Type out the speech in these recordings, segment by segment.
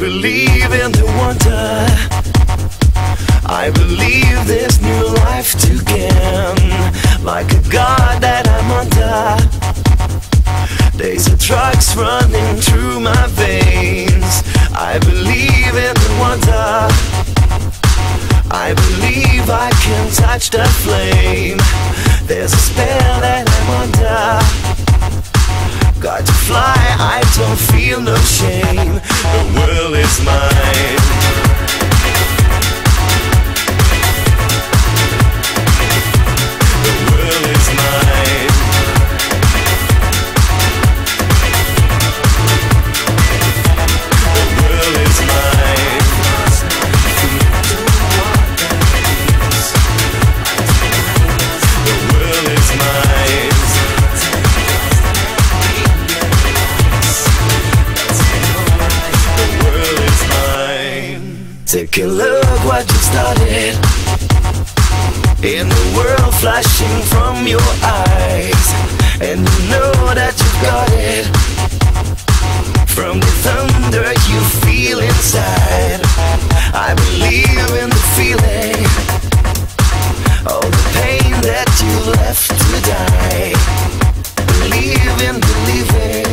believe in the wonder. I believe there's new life to gain. Like a god that I'm under. Days of drugs running through my veins. I believe in the wonder. I believe I can touch the flame. There's a spell that I'm under. Got to fly, I don't feel no shame. The world is mine. The world is mine. The world is mine. The world is mine. The world is mine. Take a look what you started. In the world flashing from your eyes, and you know that you got it. From the thunder you feel inside, I believe in the feeling. All the pain that you left to die. Believe in believing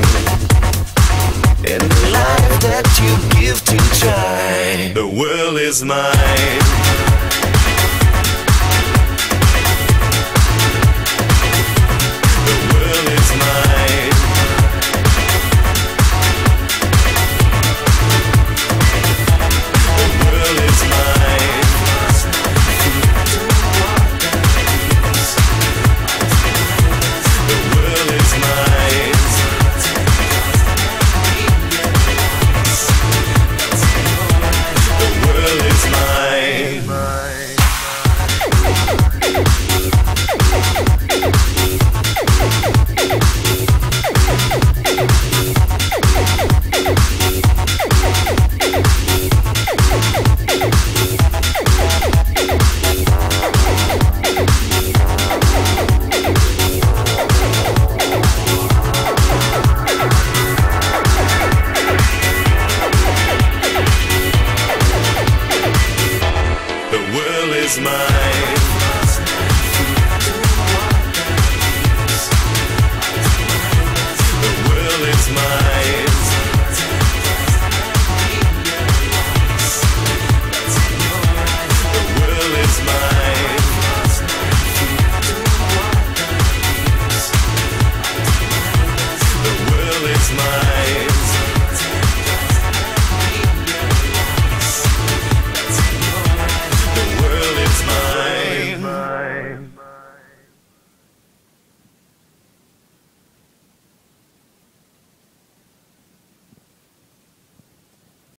in the life that you give to try. The world is mine. Is mine. The world is mine.